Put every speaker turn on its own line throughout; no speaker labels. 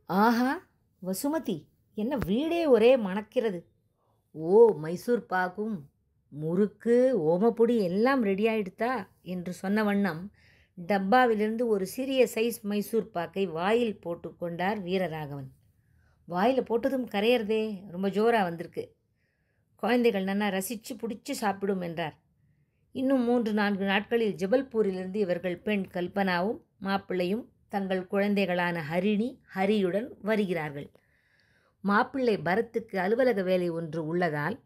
ஆஹா! வசுமதி, என்ன வீடே ஒரே மணக்கிறது. ஓ, மைசூர் பாகும், முறுக்கு, ஓமப்பொடி எல்லாம் ரெடி ஆயிடுத்தா என்று சொன்ன வண்ணம் டப்பாவிலிருந்து ஒரு சிறிய சைஸ் மைசூர் பாக்கை வாயில் போட்டுக்கொண்டார் வீரராகவன். வாயில் போட்டதும் கரையிறதே, ரொம்ப ஜோராக வந்திருக்கு. குழந்தைகள் நன்னா ரசித்து பிடிச்சி சாப்பிடும் என்றார். இன்னும் 3-4 நாட்களில் ஜபல்பூரிலிருந்து இவர்கள் பெண் கல்பனாவும் மாப்பிள்ளையும் தங்கள் குழந்தைகளான ஹரிணி, ஹரியுடன் வருகிறார்கள். மாப்பிள்ளை பரத்துக்கு அலுவலக வேலை ஒன்று உள்ளதால்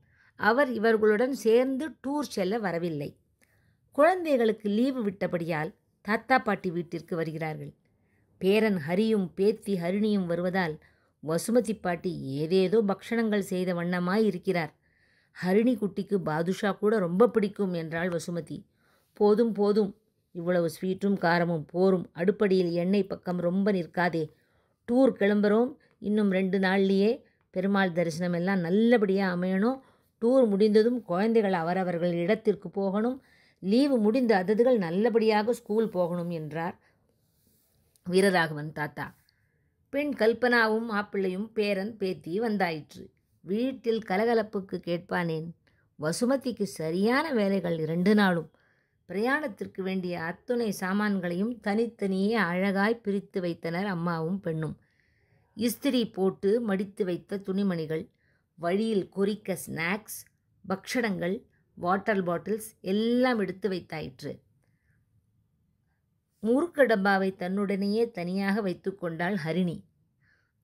அவர் இவர்களுடன் சேர்ந்து டூர் செல்ல வரவில்லை. குழந்தைகளுக்கு லீவு விட்டபடியால் தாத்தா பாட்டி வீட்டிற்கு வருகிறார்கள். பேரன் ஹரியும் பேத்தி ஹரிணியும் வருவதால் வசுமதி பாட்டி ஏதேதோ பக்ஷணங்கள் செய்த வண்ணமாய் இருக்கிறார். ஹரிணி குட்டிக்கு பாதுஷா கூட ரொம்ப பிடிக்கும் என்றாள் வசுமதி. போதும் போதும், இவ்வளவு ஸ்வீட்டும் காரமும் போரும். அடுப்படியில் எண்ணெய் பக்கம் ரொம்ப நிற்காதே. டூர் கிளம்புறோம், இன்னும் 2 நாள்லேயே. பெருமாள் தரிசனம் எல்லாம் நல்லபடியாக அமையணும். டூர் முடிந்ததும் குழந்தைகள் அவரவர்கள் இடத்திற்கு போகணும். லீவு முடிந்த அததுகள் நல்லபடியாக ஸ்கூல் போகணும் என்றார் வீரராகவன் தாத்தா. பெண் கல்பனாவும் மாப்பிள்ளையும் பேரன் பேத்தி வந்தாயிற்று. வீட்டில் கலகலப்புக்கு கேட்பானேன். வசுமதிக்கு சரியான வேலைகள் 2 நாளும். பிரயாணத்திற்கு வேண்டிய அத்துணை சாமான்களையும் தனித்தனியே அழகாய் பிரித்து வைத்தனர் அம்மாவும் பெண்ணும். இஸ்திரி போட்டு மடித்து வைத்த துணிமணிகள், வழியில் கொறிக்க ஸ்நாக்ஸ், பக்ஷணங்கள், வாட்டர் பாட்டில்ஸ் எல்லாம் எடுத்து வைத்தாயிற்று. முறுக்கு டப்பாவை தன்னுடனேயே தனியாக வைத்து கொண்டாள் ஹரிணி.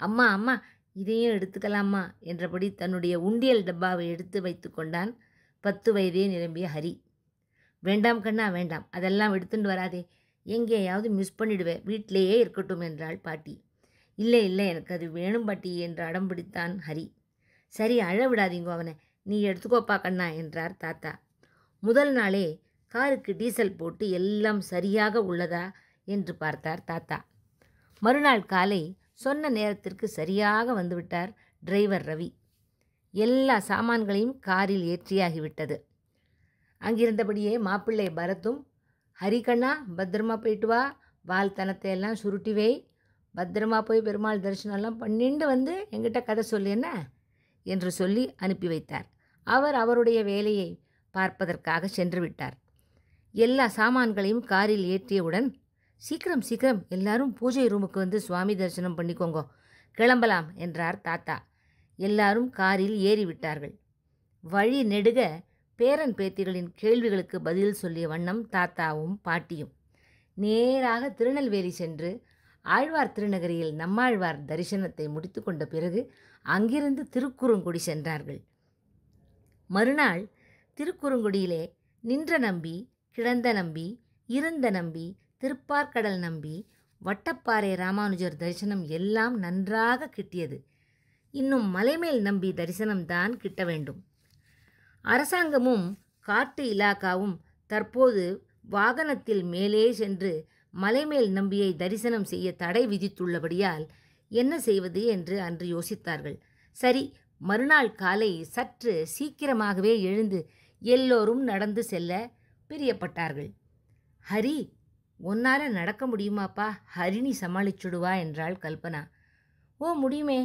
அம்மா அம்மா, இதையும் எடுத்துக்கலாமா என்றபடி தன்னுடைய உண்டியல் டப்பாவை எடுத்து வைத்து கொண்டான் 10 வயதே நிரம்பிய ஹரி. வேண்டாம் கண்ணா வேண்டாம், அதெல்லாம் எடுத்துட்டு வராதே, எங்கேயாவது மிஸ் பண்ணிடுவேன், வீட்டிலேயே இருக்கட்டும் என்றாள் பாட்டி. இல்லை இல்லை, எனக்கு அது வேணும் பாட்டி என்று அடம் பிடித்தான் ஹரி. சரி, அழ விடாதீங்கோ அவனை, நீ எடுத்துக்கோப்பா கண்ணா என்றார் தாத்தா. முதல் நாளே காருக்கு டீசல் போட்டு எல்லாம் சரியாக உள்ளதா என்று பார்த்தார் தாத்தா. மறுநாள் காலை சொன்ன நேரத்திற்கு சரியாக வந்துவிட்டார் டிரைவர் ரவி. எல்லா சாமான்களையும் காரில் ஏற்றியாகிவிட்டது. அங்கிருந்தபடியே மாப்பிள்ளை பரத்தும், ஹரிகண்ணா பத்திரமா போயிட்டு வா, வால்தனத்தை எல்லாம் சுருட்டி வை, பத்திரமா போய் பெருமாள் தரிசனம்லாம் பண்ணிண்டு வந்து என்கிட்ட கதை சொல்லு என்ன என்று சொல்லி அனுப்பி வைத்தார். அவர் அவருடைய வேலையை பார்ப்பதற்காக சென்று விட்டார். எல்லா சாமான்களையும் காரில் ஏற்றியவுடன், சீக்கிரம் சீக்கிரம் எல்லாரும் பூஜை ரூமுக்கு வந்து சுவாமி தரிசனம் பண்ணிக்கோங்க, கிளம்பலாம் என்றார் தாத்தா. எல்லாரும் காரில் ஏறிவிட்டார்கள். வழி நெடுக பேரன் பேத்திகளின் கேள்விகளுக்கு பதில் சொல்லிய வண்ணம் தாத்தாவும் பாட்டியும் நேராக திருநெல்வேலி சென்று ஆழ்வார் திருநகரியில் நம்மாழ்வார் தரிசனத்தை முடித்து கொண்ட பிறகு அங்கிருந்து திருக்குறுங்குடி சென்றார்கள். மறுநாள் திருக்குறுங்குடியிலே நின்ற நம்பி, கிடந்த நம்பி, இருந்த நம்பி, திருப்பார்கடல் நம்பி, வட்டப்பாறை ராமானுஜர் தரிசனம் எல்லாம் நன்றாக கிட்டியது. இன்னும் மலைமேல் நம்பி தரிசனம்தான் கிட்ட வேண்டும். அரசாங்கமும் காட்டு இலாக்காவும் தற்போது வாகனத்தில் மேலே சென்று மலைமேல் நம்பியை தரிசனம் செய்ய தடை விதித்துள்ளபடியால் என்ன செய்வது என்று அன்று யோசித்தார்கள். சரி, மறுநாள் காலை சற்று சீக்கிரமாகவே எழுந்து எல்லோரும் நடந்து செல்ல பிரியப்பட்டார்கள். ஹரி, உன்னால் நடக்க முடியுமாப்பா, ஹரிணி சமாளிச்சுடுவா என்றாள் கல்பனா. ஓ, முடியுமே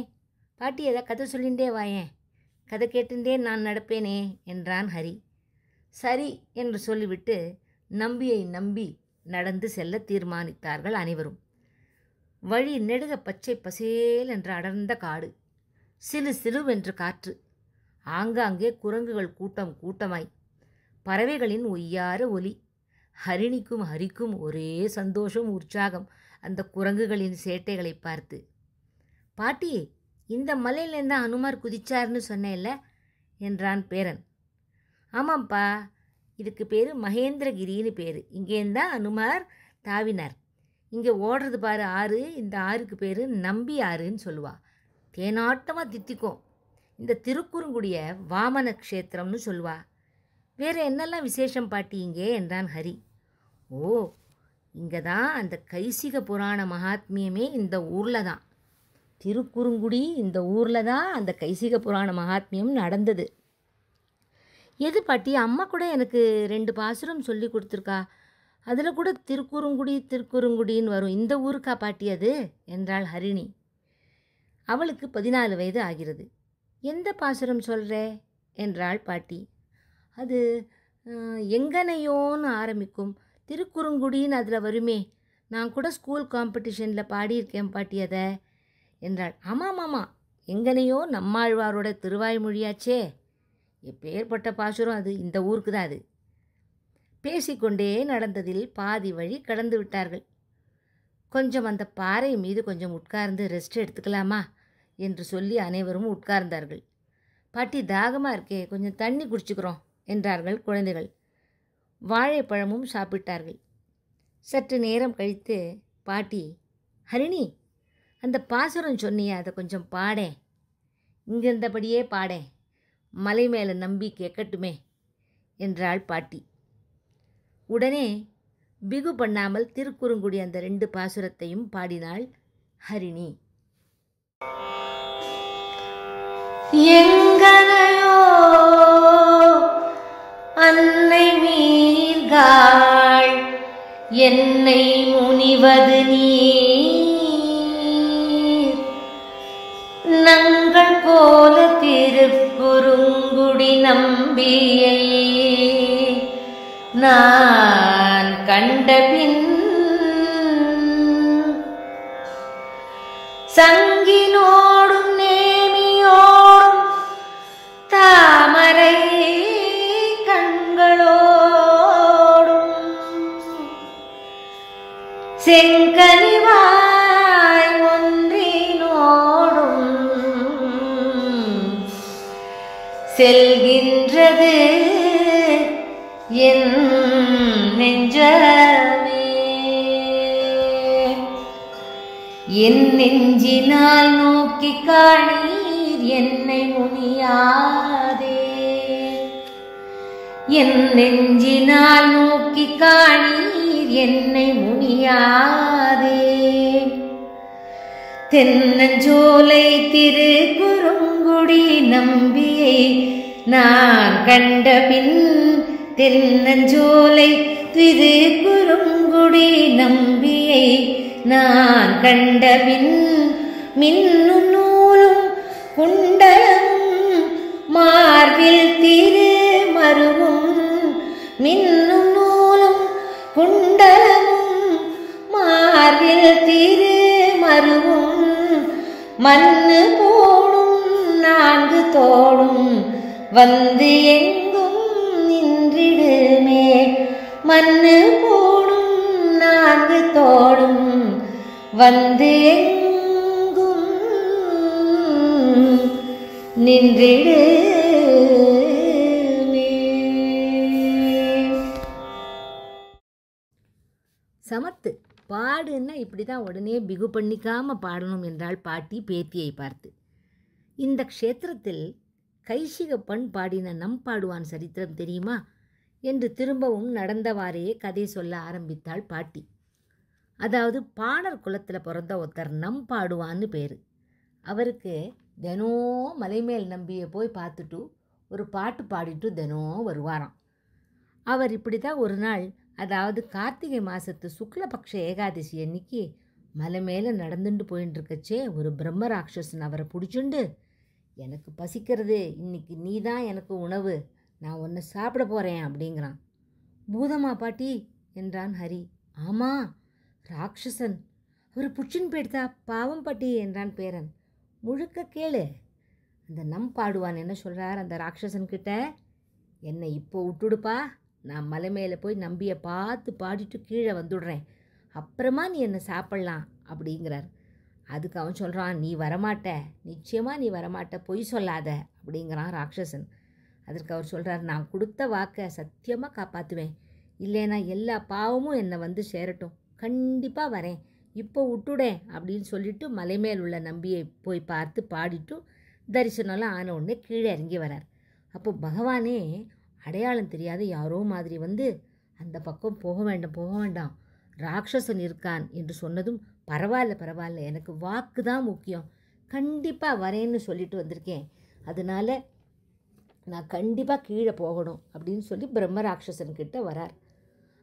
பாட்டி, எதை கதை சொல்லிண்டே வாயேன், கதை கேட்டுண்டே நான் நடப்பேனே என்றான் ஹரி. சரி என்று சொல்லிவிட்டு நம்பியை நம்பி நடந்து செல்ல தீர்மானித்தார்கள் அனைவரும். வழி நெடுக பச்சை பசேல் என்ற அடர்ந்த காடு, சிறு சிறுவென்று காற்று, ஆங்காங்கே குரங்குகள் கூட்டம் கூட்டமாய், பறவைகளின் ஒய்யார ஒலி. ஹரிணிக்கும் ஹரிக்கும் ஒரே சந்தோஷம், உற்சாகம் அந்த குரங்குகளின் சேட்டைகளை பார்த்து. பாட்டி, இந்த மலையிலேருந்து அனுமார் குதிச்சார்னு சொன்னேன்ல என்றான் பேரன். ஆமாம்ப்பா, இதுக்கு பேர் மகேந்திரகிரின்னு பேர். இங்கேருந்தா அனுமார் தாவினார். இங்கே ஓடுறது பாரு ஆறு, இந்த ஆறுக்கு பேர் நம்பி ஆறுன்னு சொல்லுவா. தேனாட்டமாக தித்திக்கும். இந்த திருக்குறுங்குடிய வாமன க்ஷேத்திரம்னு சொல்லுவா. வேறு என்னெல்லாம் விசேஷம் பாட்டி இங்கே என்றான் ஹரி. ஓ, இங்கே தான் அந்த கைசிக புராண மகாத்மியமே இந்த ஊரில் தான். திருக்குறுங்குடி இந்த ஊரில் தான் அந்த கைசிக புராண மகாத்மியம் நடந்தது. எது பாட்டி, அம்மா கூட எனக்கு 2 பாசுரம் சொல்லி கொடுத்துருக்கா, அதில் கூட திருக்குறுங்குடி திருக்குறுங்குடின்னு வரும். இந்த ஊருக்கா பாட்டி அது என்றாள் ஹரிணி. அவளுக்கு 14 வயது ஆகிறது. எந்த பாசுரம் சொல்கிறே என்றாள் பாட்டி. அது எங்கனையோன்னு ஆரம்பிக்கும், திருக்குறுங்குடின்னு அதில் வருமே, நான் கூட ஸ்கூல் காம்படிஷனில் பாடியிருக்கேன் பாட்டி அதை என்றாள். ஆமாம், எங்கனையோ நம்மாழ்வாரோட திருவாய்மொழியாச்சே, எப்பேற்பட்ட பாசுரம் அது, இந்த ஊருக்கு தான் அது. பேசிக்கொண்டே நடந்ததில் பாதி வழி கடந்து விட்டார்கள். கொஞ்சம் அந்த பாறை மீது கொஞ்சம் உட்கார்ந்து ரெஸ்ட் எடுத்துக்கலாமா என்று சொல்லி அனைவரும் உட்கார்ந்தார்கள். பாட்டி தாகமாக இருக்கே, கொஞ்சம் தண்ணி குடிச்சுக்கிறோம் என்றார்கள் குழந்தைகள். வாழைப்பழமும் சாப்பிட்டார்கள். சற்று நேரம் கழித்து பாட்டி, ஹரிணி, அந்த பாசுரம் சொன்னியே அதை கொஞ்சம் பாடேன், இங்கிருந்தபடியே பாடேன், மலை மேலே நம்பி கேட்கட்டுமே என்றாள் பாட்டி. உடனே பிகு பண்ணாமல் திருக்குறுங்குடி அந்த 2 பாசுரத்தையும் பாடினாள் ஹரிணி. எங்கனையோ அன்னை மீர்காள் என்னை முனிவது நீர், நங்கள் போல திருக்குறுங்குடி நம்பியை நான் கண்டபின் சங்கினோடும் நேமியோடும் தாமரை கண்களோடும் செங்கனிவாய் ஒன்றினோடும் செல்கின்றது என் நெஞ்சமே. என் நெஞ்சினால் நோக்கி காணீர் என்னை முனியாதே, என் நெஞ்சினால் நோக்கி காணீர் என்னை முனியாதே. தென்னஞ்சோலை திருக்குறுங்குடி நம்பியை நான் கண்டபின், தென்னஞ்சோலை திருக்குறுங்குடி நம்பியை நான் கண்டபின், மின்னும் நூலும் குண்டலமும் மார்பில் திருமருவும், மின்னும் நூலும் குண்டலமும் மார்பில் திருமருவும், மண்ணு போடும் 4 தோடும் வந்து எங்கும் நின்றிடுமே, மண்ணு போடும் 4 தோடும் வந்து எங்கும் நின்றிடுமே. சமத்து பாடுன்னா இப்படி தான் உடனே பிகு பண்ணிக்காமல் பாடணும் என்றாள் பாட்டி பேத்தியை பார்த்து. இந்த க்ஷேத்திரத்தில் கைசிக பண் பாடின நம்பாடுவான் சரித்திரம் தெரியுமா என்று திரும்பவும் நடந்தவாறே கதை சொல்ல ஆரம்பித்தாள் பாட்டி. அதாவது பாணர் குலத்தில் பிறந்த ஒருத்தர் நம்பாடுவான்னு பேர். அவருக்கு தினம் மலைமேல் நம்பியை போய் பார்த்துட்டு ஒரு பாட்டு பாடிட்டு தினம் வருவாராம். அவர் இப்படி தான் ஒரு நாள், அதாவது கார்த்திகை மாதத்து சுக்லபக்ஷ ஏகாதசி அன்னைக்கு மலை மேலே நடந்துட்டு போயின்னு இருக்கச்சே ஒரு பிரம்ம ராட்சசன் அவரை பிடிச்சுண்டு, எனக்கு பசிக்கிறது, இன்னைக்கு நீ தான் எனக்கு உணவு, நான் ஒன்று சாப்பிட போகிறேன் அப்படிங்கிறான். பூதமா பாட்டி என்றான் ஹரி. ஆமாம், ராட்சசன், அவர் புச்சின் போயிடுதா, பாவம் பாட்டி என்றான் பேரன். முழுக்க கேளு. அந்த நம்பாடுவான் என்ன சொல்கிறார் அந்த ராட்சசன்கிட்ட, என்னை இப்போ விட்டுடுப்பா, நான் மலை மேலே போய் நம்பியை பார்த்து பாடிட்டு கீழே வந்துடுறேன், அப்புறமா நீ என்னை சாப்பிட்லாம் அப்படிங்கிறார். அதுக்கு அவன் சொல்கிறான், நீ வரமாட்ட, நிச்சயமாக நீ வரமாட்ட, பொய் சொல்லாத அப்படிங்கிறான் ராட்சசன். அதற்கு அவர் சொல்கிறார், நான் கொடுத்த வாக்கை சத்தியமாக காப்பாற்றுவேன், இல்லைனா எல்லா பாவமும் என்னை வந்து சேரட்டும், கண்டிப்பாக வரேன், இப்போ விட்டுடேன் அப்படின்னு சொல்லிவிட்டு மலை மேல் உள்ள நம்பியை போய் பார்த்து பாடிட்டு தரிசனம்லாம் ஆன உடனே கீழே இறங்கி வரார். அப்போ பகவானே அடையாளம் தெரியாத யாரோ மாதிரி வந்து, அந்த பக்கம் போக வேண்டாம், ராட்சசன் இருக்கான் என்று சொன்னதும், பரவாயில்ல, எனக்கு வாக்கு தான் முக்கியம், கண்டிப்பாக வரேன்னு சொல்லிட்டு வந்திருக்கேன், அதனால் நான் கண்டிப்பாக கீழே போகணும் அப்படின்னு சொல்லி பிரம்ம ராட்சசன்கிட்ட வரார்.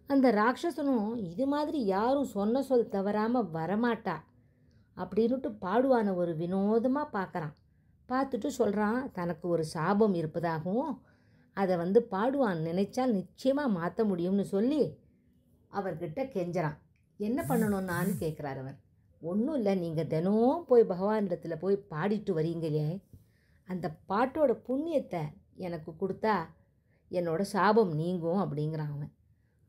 அந்த ராட்சசனும் இது மாதிரி யாரும் சொன்ன சொல் தவறாமல் வரமாட்டா, அப்படின்னுட்டு பாடுவானை ஒரு வினோதமாக பார்க்குறான். பார்த்துட்டு சொல்கிறான் தனக்கு ஒரு சாபம் இருப்பதாகவும் அதை பாடுவான் நினைச்சால் நிச்சயமாக மாற்ற முடியும்னு சொல்லி அவர்கிட்ட கெஞ்சுறான். என்ன பண்ணணும்னான்னு கேட்குறார் அவர். ஒன்றும் இல்லை, நீங்கள் தினம் போய் பகவானிடத்தில் போய் பாடிட்டு வரீங்களே, அந்த பாட்டோட புண்ணியத்தை எனக்கு கொடுத்தா என்னோட சாபம் நீங்கும் அப்படிங்கிறான் அவன்.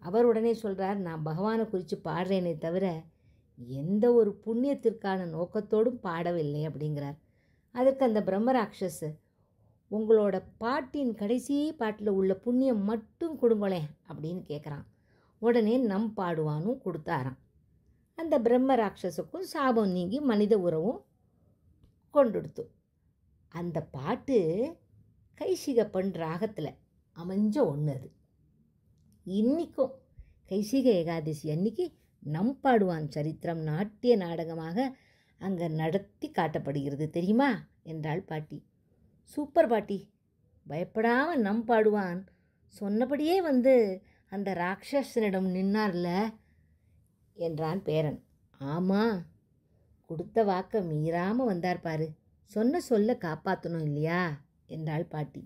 அவர் உடனே சொல்கிறார், நான் பகவானை குறித்து பாடுறேனே தவிர எந்த ஒரு புண்ணியத்திற்கான நோக்கத்தோடும் பாடவில்லை அப்படிங்கிறார். அதற்கு அந்த பிரம்மராட்சஸ், உங்களோட பாட்டின் கடைசி பாட்டில் உள்ள புண்ணியம் மட்டும் கொடுங்களேன் அப்படின்னு கேட்குறான். உடனே நம் பாடுவானும் கொடுத்தாராம். அந்த பிரம்ம ராட்சஸுக்கும் சாபம் நீங்கி மனித உறவும் கொண்டுடுத்து. அந்த பாட்டு கைசிகப்பன் ராகத்தில் அமைஞ்ச ஒன்று. அது இன்றைக்கும் கைசிக ஏகாதசி அன்னைக்கு நம் பாடுவான் சரித்திரம் நாட்டிய நாடகமாக அங்கே நடத்தி காட்டப்படுகிறது தெரியுமா என்றாள் பாட்டி. சூப்பர் பாட்டி, பயப்படாமல் நம் பாடுவான் சொன்னபடியே அந்த ராட்சசனிடம் நின்னார்ல என்றான் பேரன். ஆமாம், கொடுத்த வாக்க மீறாமல் வந்தார் பாரு, சொன்ன சொல்ல காப்பாற்றணும் இல்லையா என்றாள் பாட்டி.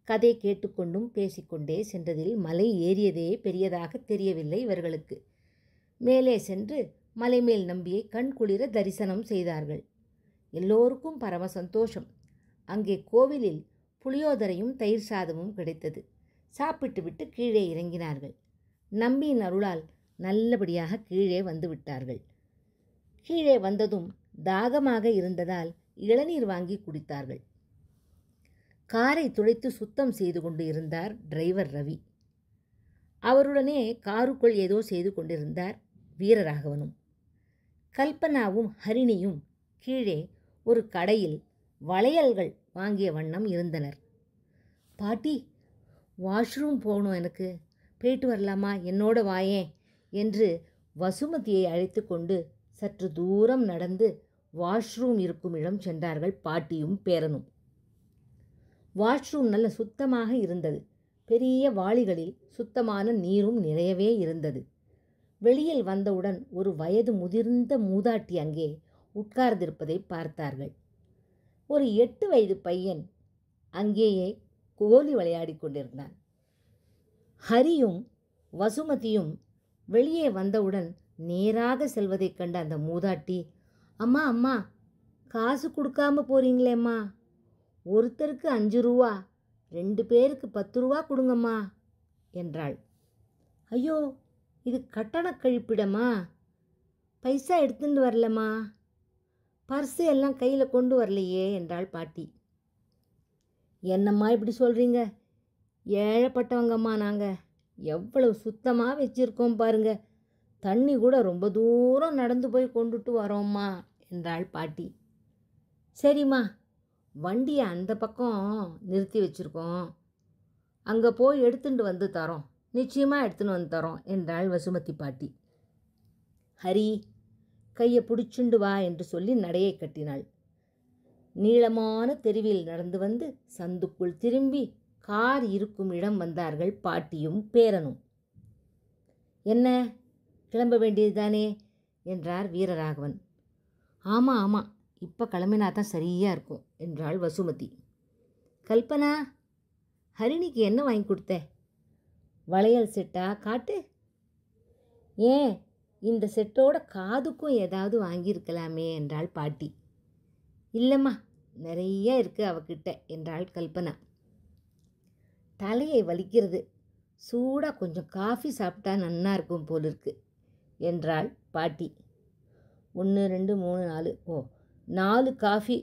கதை கேட்டுக்கொண்டும் பேசிக்கொண்டே சென்றதில் மலை ஏறியதே பெரியதாக தெரியவில்லை இவர்களுக்கு. மேலே சென்று மலைமேல் நம்பியை கண்குளிர தரிசனம் செய்தார்கள். எல்லோருக்கும் பரம சந்தோஷம். அங்கே கோவிலில் புளியோதரையும் தயிர் சாதமும் கிடைத்தது. சாப்பிட்டு விட்டு கீழே இறங்கினார்கள். நம்பியின் அருளால் நல்லபடியாக கீழே வந்து விட்டார்கள். கீழே வந்ததும் தாகமாக இருந்ததால் இளநீர் வாங்கி குடித்தார்கள். காரை துடைத்து சுத்தம் செய்து கொண்டு இருந்தார் டிரைவர் ரவி. அவருடனே காருக்குள் ஏதோ செய்து கொண்டிருந்தார் வீரராகவனும். கல்பனாவும் ஹரிணியும் கீழே ஒரு கடையில் வளையல்கள் வாங்கிய வண்ணம் இருந்தனர். பாட்டி, வாஷ்ரூம் போகணும், எனக்கு போயிட்டு வரலாமா, என்னோட வாயேன் என்று வசுமதியை அழைத்து கொண்டு சற்று தூரம் நடந்து வாஷ்ரூம் இருக்கும் இடம் சென்றார்கள் பாட்டியும் பேரனும். வாஷ்ரூம் நல்ல சுத்தமாக இருந்தது. பெரிய வாளிகளில் சுத்தமான நீரும் நிறையவே இருந்தது. வெளியில் வந்தவுடன் ஒரு வயது முதிர்ந்த மூதாட்டி அங்கே உட்கார்ந்திருப்பதை பார்த்தார்கள். ஒரு 8 வயது பையன் அங்கேயே கோலி விளையாடி கொண்டிருந்தான். ஹரியும் வசுமதியும் வெளியே வந்தவுடன் நேராக செல்வதைக் கண்ட அந்த மூதாட்டி, அம்மா அம்மா, காசு கொடுக்காம போறீங்களேம்மா, ஒருத்தருக்கு 5 ரூபா, 2 பேருக்கு 10 ரூபா கொடுங்கம்மா என்றாள். ஐயோ, இது கட்டண கழிப்பிடமா, பைசா எடுத்துட்டு வரலம்மா, பர்ஸு எல்லாம் கையில் கொண்டு வரலையே என்றாள் பாட்டி. என்னம்மா இப்படி சொல்கிறீங்க, ஏழைப்பட்டவங்கம்மா நாங்கள், எவ்வளவு சுத்தமாக வச்சுருக்கோம் பாருங்க, தண்ணி கூட ரொம்ப தூரம் நடந்து போய் கொண்டுட்டு வரோம்மா என்றாள் பாட்டி. சரிம்மா, வண்டியை அந்த பக்கம் நிறுத்தி வச்சுருக்கோம், அங்கே போய் எடுத்துட்டு வந்து தரோம், நிச்சயமாக எடுத்துன்னு வந்து தரோம் என்றாள் வசுமதி பாட்டி. ஹரி, கையை பிடிச்சுண்டு வா என்று சொல்லி நடையை கட்டினாள். நீளமான தெருவில் நடந்து வந்து சந்துக்குள் திரும்பி கார் இருக்கும் இடம் வந்தார்கள் பாட்டியும் பேரனும். என்ன, கிளம்ப வேண்டியதுதானே என்றார் வீரராகவன். ஆமாம் ஆமாம், இப்போ கிளம்பினா தான் சரியாக இருக்கும் என்றாள் வசுமதி. கல்பனா, ஹரிணிக்கு என்ன வாங்கி கொடுத்த? வளையல் செட்டா, காட்டு. ஏன், இந்த செட்டோட காதுக்கும் ஏதாவது வாங்கியிருக்கலாமே என்றாள் பாட்டி. இல்லைம்மா, நிறைய இருக்குது அவகிட்ட என்றாள் கல்பனா. தலையை வலிக்கிறது, சூடாக கொஞ்சம் காஃபி சாப்பிட்டா நன்னா இருக்கும் போல் இருக்கு என்றாள் பாட்டி. 1 2 3 4, ஓ 4 காஃபி,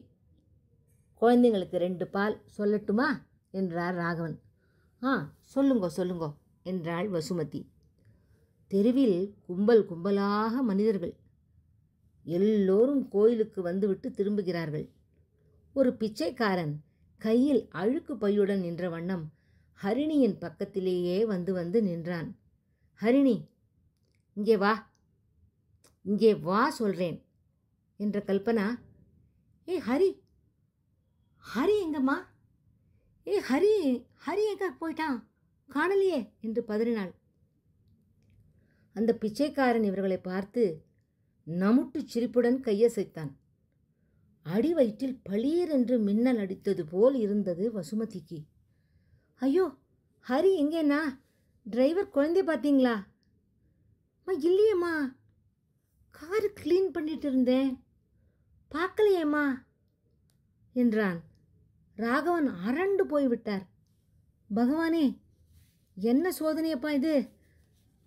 குழந்தைங்களுக்கு 2 பால் சொல்லட்டுமா என்றார் ராகவன். சொல்லுங்கோ சொல்லுங்கோ என்றாள் வசுமதி. தெருவில் கும்பல் கும்பலாக மனிதர்கள். எல்லோரும் கோயிலுக்கு வந்துவிட்டு திரும்புகிறார்கள். ஒரு பிச்சைக்காரன் கையில் அழுக்கு பையுடன் நின்ற வண்ணம் ஹரிணியின் பக்கத்திலேயே வந்து நின்றான். ஹரிணி, இங்கே வா, இங்கே வா சொல்கிறேன் என்ற கல்பனா. ஏ ஹரி, ஹரி எங்கம்மா? ஏ ஹரி, ஹரி எங்க போயிட்டான், காணலையே என்று பதறினாள். அந்த பிச்சைக்காரன் இவர்களை பார்த்து, நமுட்டுச் சிரிப்புடன் கையசைத்தான். அடி வயிற்றில் பளீர் என்று மின்னல் அடித்தது போல் இருந்தது வசுமதிக்கு. ஐயோ, ஹரி எங்கேண்ணா? டிரைவர் குழந்தை பார்த்தீங்களா? இல்லையேம்மா, காரு க்ளீன் பண்ணிட்டு இருந்தேன், பார்க்கலையேம்மா என்றான். ராகவன் அரண்டு போய்விட்டார். பகவானே, என்ன சோதனையப்பா இது!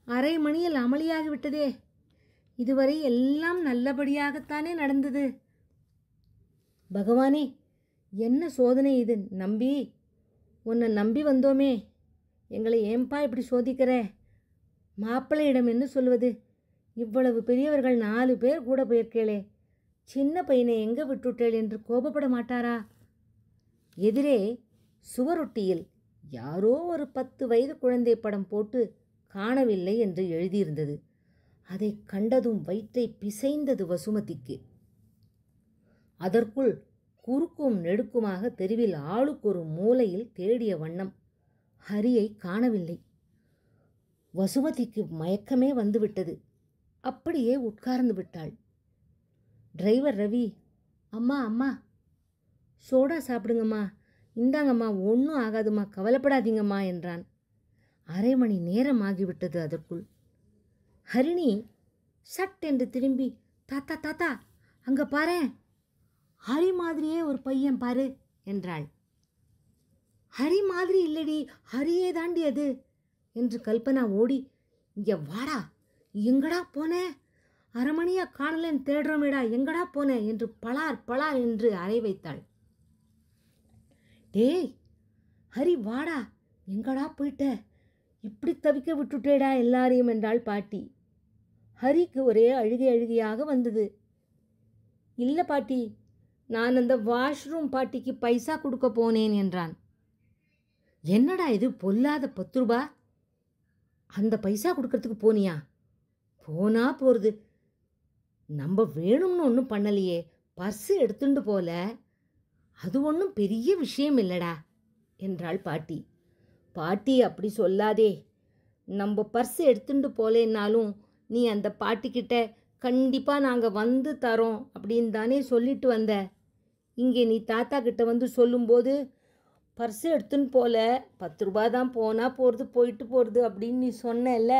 அரை மணியில் அமளியாகிவிட்டதே. இதுவரை எல்லாம் நல்லபடியாகத்தானே நடந்தது. பகவானே, என்ன சோதனை இது! உன்னை நம்பி வந்தோமே, எங்களை ஏன்பா இப்படி சோதிக்கிற? மாப்பிள்ளையிடம் என்ன சொல்வது? இவ்வளவு பெரியவர்கள் 4 பேர் கூட போயிருக்கேளே, சின்ன பையனை எங்கே விட்டுட்டேள் என்று கோபப்பட மாட்டாரா? எதிரே சுவரொட்டியில் யாரோ ஒரு 10 வயது குழந்தை படம் போட்டு காணவில்லை என்று எழுதியிருந்தது. அதை கண்டதும் வயிற்றை பிசைந்தது வசுமதிக்கு. அதற்குள் குறுக்கும் நெடுக்குமாக தெருவில் ஆளுக்கு ஒரு மூலையில் தேடிய வண்ணம் ஹரியை காணவில்லை. வசுமதிக்கு மயக்கமே வந்துவிட்டது. அப்படியே உட்கார்ந்து விட்டாள். டிரைவர் ரவி, அம்மா சோடா சாப்பிடுங்கம்மா, இந்தாங்கம்மா, ஒன்றும் ஆகாதும்மா, கவலைப்படாதீங்கம்மா என்றான். அரை மணி நேரம் ஆகிவிட்டது. அதற்குள் ஹரிணி சட் என்று திரும்பி, தாத்தா தாத்தா, அங்கே பாரேன், ஹரி மாதிரியே ஒரு பையன் பாரு என்றாள். ஹரி மாதிரி இல்லடி, ஹரியே தாண்டி அது என்று கல்பனா ஓடி, இங்கே வாடா, எங்கடா போனேன்? அரை மணியா காணலன்னு தேடுறோமேடா, எங்கடா போனேன் என்று பலார் என்று அறை வைத்தாள். டேய் ஹரி, வாடா, எங்கடா போயிட்ட? இப்படி தவிக்க விட்டுட்டேடா எல்லாரையும் என்றாள் பாட்டி. ஹரிக்கு ஒரே அழுகையாக வந்தது. இல்லை பாட்டி, நான் அந்த வாஷ்ரூம் பாட்டிக்கு பைசா கொடுக்க போனேன் என்றான். என்னடா இது, பொல்லாத 10 ரூபா? அந்த பைசா கொடுக்கறதுக்கு போனியா? போனா போகிறது, நம்ம வேணும்னு ஒன்றும் பண்ணலையே, பர்ஸு எடுத்துட்டு போல, அது ஒன்றும் பெரிய விஷயம் இல்லடா என்றாள் பாட்டி. பாட்டி, அப்படி சொல்லாதே. நம்ம பர்ஸு எடுத்துட்டு போலேன்னாலும் நீ அந்த பாட்டிக்கிட்ட கண்டிப்பாக நாங்கள் வந்து தரோம் அப்படின்னு தானே சொல்லிட்டு வந்த. இங்கே நீ தாத்தா கிட்ட வந்து சொல்லும்போது பர்ஸு எடுத்துன்னு போல, 10 ரூபா தான், போனால் போகிறது, போயிட்டு போகிறது அப்படின்னு நீ சொன்னல.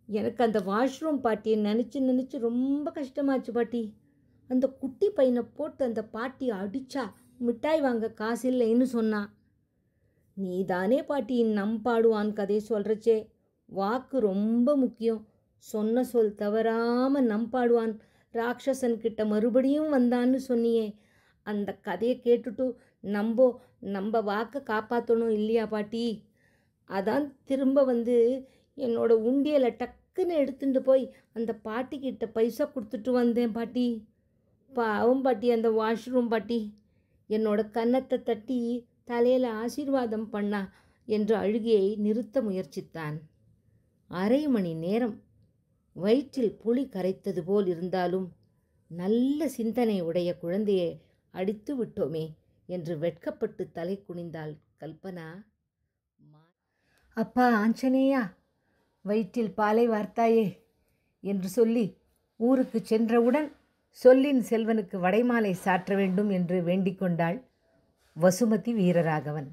எனக்கு அந்த வாஷ்ரூம் பாட்டியை நினச்சி ரொம்ப கஷ்டமாச்சு பாட்டி. அந்த குட்டி பையனை போட்டு அந்த பாட்டி அடித்தா மிட்டாய் வாங்க காசு இல்லைன்னு சொன்னான். நீ தானே பாட்டி நம்பாடுவான் கதை சொல்கிறச்சே, வாக்கு ரொம்ப முக்கியம், சொன்ன சொல் தவறாமல் நம்பாடுவான் ராட்சசன்கிட்ட மறுபடியும் வந்தான்னு சொன்னியே, அந்த கதையை கேட்டுட்டு நம்ம வாக்கை காப்பாற்றணும் இல்லையா பாட்டி? அதான் திரும்ப வந்து என்னோட உண்டியலை டக்குன்னு எடுத்துட்டு போய் அந்த பாட்டிக்கிட்ட பைசா கொடுத்துட்டு வந்தேன் பாட்டி. பாவம் பாட்டி அந்த வாஷ்ரூம் பாட்டி. என்னோட கன்னத்தை தட்டி தலையில் ஆசீர்வாதம் பண்ணா என்று அழுகையை நிறுத்த முயற்சித்தான். அரை மணி நேரம் வயிற்றில் புளி கரைத்தது போல் இருந்தாலும் நல்ல சிந்தனை உடைய குழந்தையை அடித்து விட்டோமே என்று வெட்கப்பட்டு தலை குனிந்தாள் கல்பனா. அப்பா ஆஞ்சநேயா, வயிற்றில் பாலை வார்த்தாயே என்று சொல்லி ஊருக்கு சென்றவுடன் சொல்லின் செல்வனுக்கு வடைமாலை சாற்ற வேண்டும் என்று வேண்டிக் கொண்டாள் வசுமதி வீரராகவன்.